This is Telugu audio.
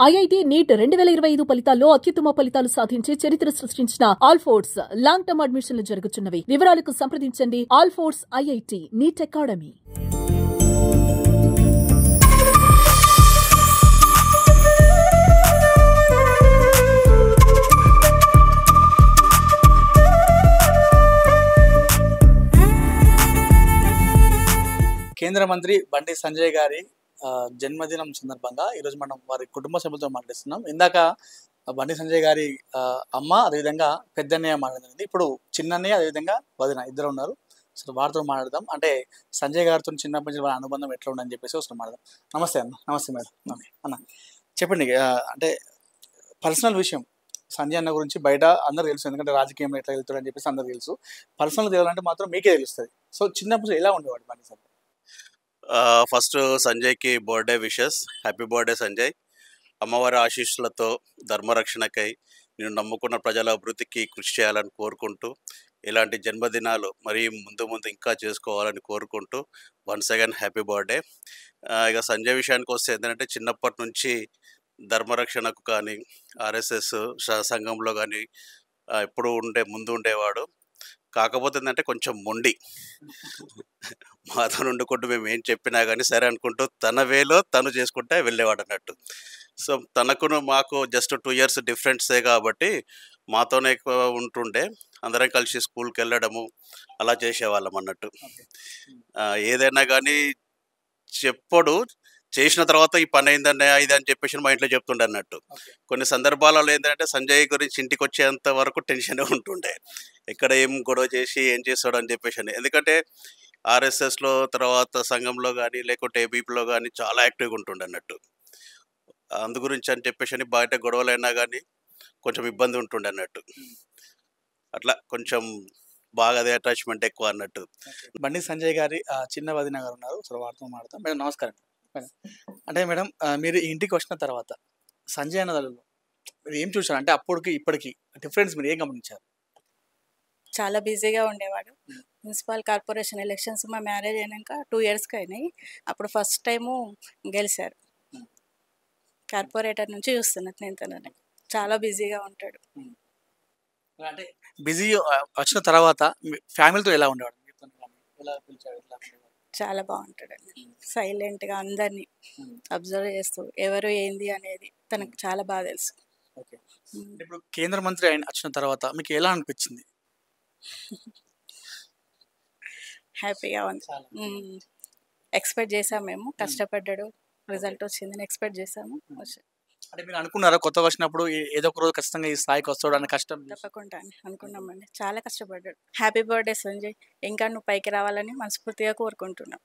ఐఐటీ నీట్ 2025 ఫలితాల్లో అత్యుత్తమ ఫలితాలు సాధించి చరిత్ర సృష్టించిన ఆల్ఫోర్స్ లాంగ్ టర్మ్ అడ్మిషన్లు జరుగుతున్నవి. వివరాలకు సంప్రదించండి ఆల్ఫోర్స్ ఐఐటీ నీట్ అకాడమీ. కేంద్ర మంత్రి బండి సంజయ్ గారి జన్మదినం సందర్భంగా ఈరోజు మనం వారి కుటుంబ సభ్యులతో మాట్లాడుతున్నాం. ఇందాక బండి సంజయ్ గారి అమ్మ, అదేవిధంగా పెద్దన్నయ్య మాట్లాడింది. ఇప్పుడు చిన్నన్నయ్య, అదేవిధంగా వదిన ఇద్దరు ఉన్నారు. అసలు వారితో మాట్లాడదాం. అంటే సంజయ్ గారితో చిన్నప్పటి నుంచి వాళ్ళ అనుబంధం ఎట్లా ఉందని చెప్పేసి ఒకసారి మాట్లాడదాం. నమస్తే అన్న. నమస్తే మేడం. ఓకే అన్న, చెప్పండి. అంటే పర్సనల్ విషయం సంజయ్ అన్న గురించి బయట అందరూ తెలుసు, ఎందుకంటే రాజకీయంలో ఎట్లా వెళ్తాడని చెప్పేసి అందరూ తెలుసు. పర్సనల్ తెలియాలంటే మాత్రం మీకే తెలుస్తుంది. సో చిన్నప్పుడు ఎలా ఉండేవాడు బండి సార్? ఫస్ట్ సంజయ్కి birthday wishes. Happy birthday Sanjay. అమ్మవారి ఆశీస్సులతో ధర్మరక్షణకై నేను నమ్ముకున్న ప్రజల అభివృద్ధికి కృషి చేయాలని కోరుకుంటూ, ఇలాంటి జన్మదినాలు మరీ ముందు ముందు ఇంకా చేసుకోవాలని కోరుకుంటూ వన్స్ అగైన్ హ్యాపీ బర్త్డే. ఇక సంజయ్ విషయానికి వస్తే ఏంటంటే చిన్నప్పటి నుంచి ధర్మరక్షణకు కానీ ఆర్ఎస్ఎస్ సంఘంలో కానీ ఎప్పుడు ముందు ఉండేవాడు. కాకపోతే ఏంటంటే కొంచెం మొండి. మాతో ఉండుకుంటూ మేము ఏం చెప్పినా కానీ సరే అనుకుంటూ తన వేలో తను చేసుకుంటే వెళ్ళేవాడు అన్నట్టు. సో తనకును మాకు జస్ట్ 2 years డిఫరెన్సే కాబట్టి మాతోనే ఎక్కువ ఉంటుండే. అందరం కలిసి స్కూల్కి వెళ్ళడము అలా చేసేవాళ్ళం అన్నట్టు. ఏదైనా కానీ చెప్పడు, చేసిన తర్వాత ఈ పని అయిందన్న ఇది అని చెప్పేసి మా ఇంట్లో చెప్తుండే అన్నట్టు. కొన్ని సందర్భాలలో ఏంటంటే సంజయ్ గురించి ఇంటికి వచ్చేంత వరకు టెన్షనే ఉంటుండే, ఎక్కడ ఏం గొడవ చేసి ఏం చేస్తాడు అని చెప్పేసి. ఎందుకంటే ఆర్ఎస్ఎస్లో తర్వాత సంఘంలో కానీ లేకుంటే ఏబీపీలో కానీ చాలా యాక్టివ్గా ఉంటుండే అన్నట్టు. అందు గురించి అని చెప్పేసి బయట గొడవలైనా కానీ కొంచెం ఇబ్బంది ఉంటుండే అన్నట్టు. అట్లా కొంచెం బాగా అదే అటాచ్మెంట్ ఎక్కువ అన్నట్టు. బండి సంజయ్ గారి చిన్న వదిన గారు ఉన్నారు. సో వారితో మాట్లాడతాం. మేడం నమస్కారం. అంటే మేడం, మీరు ఇంటికి వచ్చిన తర్వాత సంజయ్ అన్నదాలలో మీరు ఏం చూసారు? అంటే అప్పటికి ఇప్పటికి డిఫరెన్స్ మీరు ఏం గమనించారు? చాలా బిజీగా ఉండేవాడు. మున్సిపల్ కార్పొరేషన్ ఎలక్షన్స్ మా మ్యారేజ్ అయినాక 2 yearsకి అయినాయి. అప్పుడు ఫస్ట్ టైము గెలిచారు. కార్పొరేటర్ నుంచి చూస్తున్నది నేను తనని. చాలా బిజీగా ఉంటాడు. అంటే బిజీ వచ్చిన తర్వాత ఫ్యామిలీతో ఎలా ఉండేవాడు? చాలా బాగుంటాడండి. సైలెంట్గా అందరినీ అబ్జర్వ్ చేస్తూ ఎవరు ఏంది అనేది తనకు చాలా బాగా తెలుసు. ఓకే, ఇప్పుడు కేంద్ర మంత్రి ఆయన వచ్చిన తర్వాత మీకు ఎలా అనిపించింది? హ్యాపీగా ఉంది. ఎక్స్పెక్ట్ చేసాము, మేము కష్టపడ్డాడు, రిజల్ట్ వచ్చిందని ఎక్స్పెక్ట్ చేసాము. అంటే మీరు అనుకున్నారా కొత్తగా వచ్చినప్పుడు ఏదో ఒక రోజు ఖచ్చితంగా ఈ స్థాయికి వస్తాడు అన్న కష్టం? తప్పకుండా అనుకున్నామండి. చాలా కష్టపడ్డాడు. Happy birthday Sanjay. ఇంకా నువ్వు పైకి రావాలని మనస్ఫూర్తిగా కోరుకుంటున్నాం.